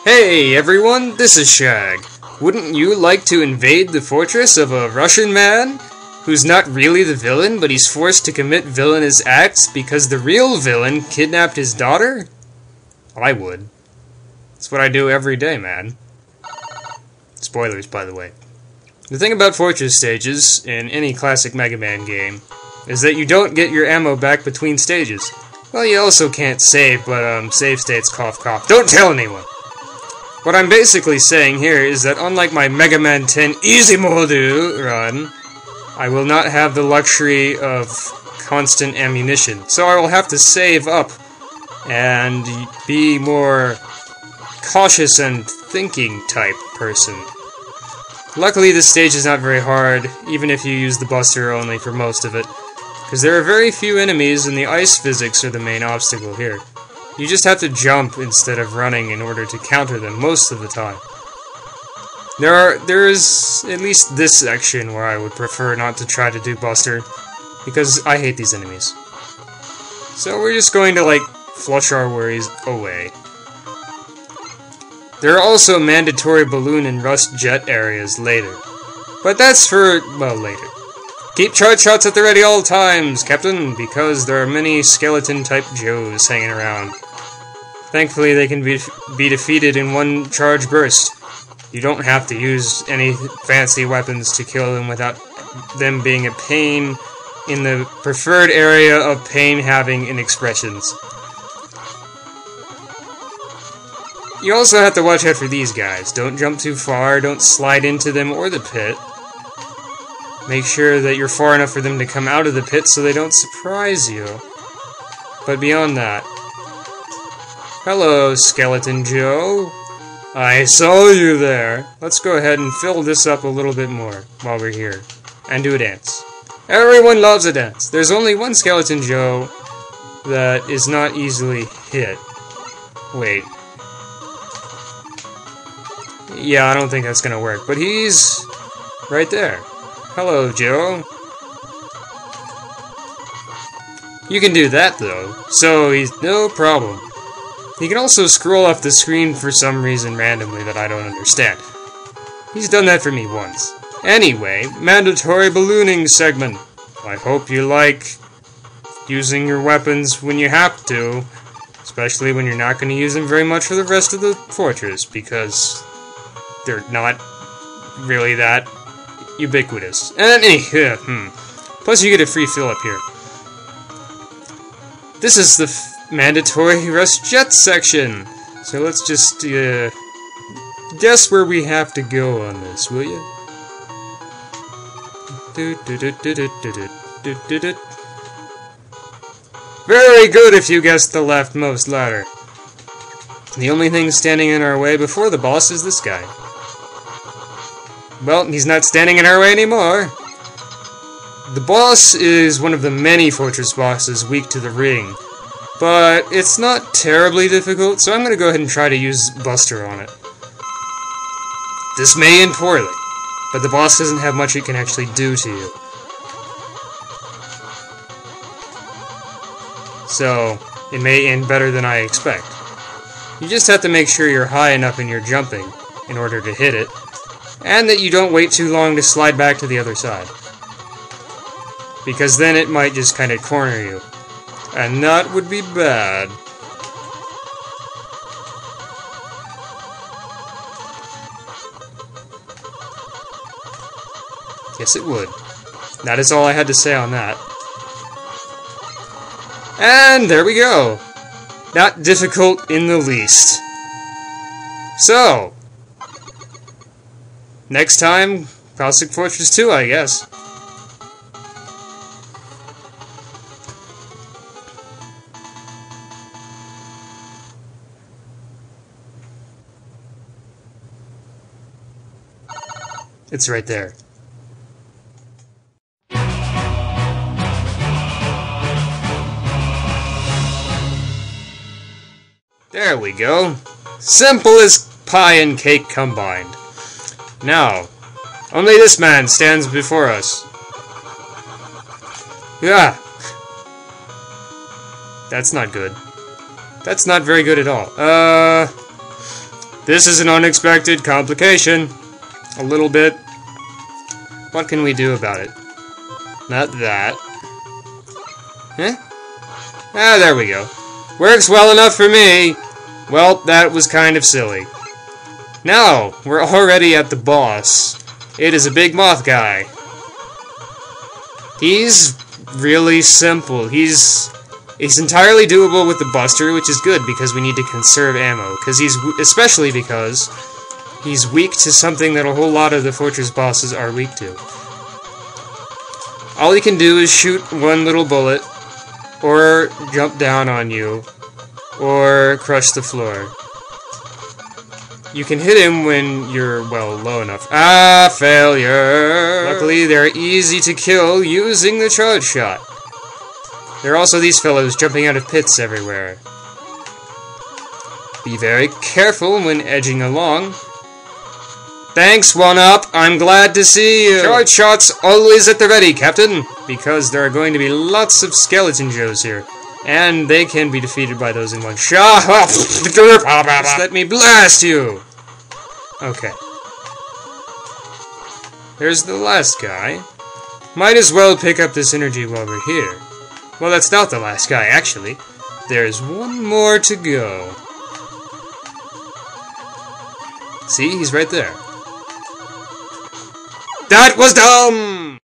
Hey everyone, this is Shag. Wouldn't you like to invade the fortress of a Russian man who's not really the villain, but he's forced to commit villainous acts because the real villain kidnapped his daughter? I would. That's what I do every day, man. Spoilers, by the way. The thing about fortress stages in any classic Mega Man game is that you don't get your ammo back between stages. Well, you also can't save, but save states cough cough. Don't tell anyone! What I'm basically saying here is that unlike my Mega Man 10 Easy Mode run, I will not have the luxury of constant ammunition. So I will have to save up and be more cautious and thinking type person. Luckily this stage is not very hard, even if you use the Buster only for most of it, because there are very few enemies and the ice physics are the main obstacle here. You just have to jump instead of running in order to counter them most of the time. There is at least this section where I would prefer not to try to do Buster, because I hate these enemies. So we're just going to, flush our worries away. There are also mandatory balloon and rust jet areas later. But that's for, well, later. Keep charge shots at the ready all times, Captain, because there are many skeleton-type Joes hanging around. Thankfully, they can be defeated in one charge burst. You don't have to use any fancy weapons to kill them without them being a pain in the preferred area of pain-having inexpressions. You also have to watch out for these guys. Don't jump too far, don't slide into them or the pit. Make sure that you're far enough for them to come out of the pit so they don't surprise you. But beyond that... Hello, Skeleton Joe. I saw you there. Let's go ahead and fill this up a little bit more while we're here. And do a dance. Everyone loves a dance. There's only one Skeleton Joe that is not easily hit. Wait. Yeah, I don't think that's gonna work. But he's right there. Hello, Joe. You can do that, though, so he's no problem. He can also scroll off the screen for some reason randomly that I don't understand. He's done that for me once. Anyway, mandatory ballooning segment. I hope you like using your weapons when you have to, especially when you're not going to use them very much for the rest of the fortress, because they're not really that ubiquitous. And plus you get a free fill up here. This is the mandatory rust jet section. So let's just guess where we have to go on this, will you? Very good if you guessed the leftmost ladder. The only thing standing in our way before the boss is this guy. Well, he's not standing in our way anymore. The boss is one of the many fortress bosses weak to the ring, but it's not terribly difficult, so I'm going to go ahead and try to use Buster on it. This may end poorly, but the boss doesn't have much it can actually do to you. So, it may end better than I expect. You just have to make sure you're high enough in your jumping in order to hit it, and that you don't wait too long to slide back to the other side. Because then it might just kind of corner you. And that would be bad. Yes, it would. That is all I had to say on that. And there we go. Not difficult in the least. So, next time, Cossack Fortress 2, I guess. It's right there. There we go. Simple as pie and cake combined. Now, only this man stands before us. Yeah. That's not good. That's not very good at all. This is an unexpected complication. A little bit. What can we do about it? Not that. Huh? Ah, there we go. Works well enough for me. Well, that was kind of silly. Now, we're already at the boss. It is a big moth guy. He's really simple. He's entirely doable with the Buster, which is good because we need to conserve ammo. Especially because he's weak to something that a whole lot of the fortress bosses are weak to. All he can do is shoot one little bullet, or jump down on you, or crush the floor. You can hit him when you're, well, low enough. Ah, failure! Luckily, they're easy to kill using the charge shot. There are also these fellows jumping out of pits everywhere. Be very careful when edging along. Thanks, 1-Up. I'm glad to see you. Charge shots always at the ready, Captain. Because there are going to be lots of skeleton Joes here. And they can be defeated by those in one shot. Just let me blast you. Okay. There's the last guy. Might as well pick up this energy while we're here. Well, that's not the last guy, actually. There's one more to go. See, he's right there. That was dumb!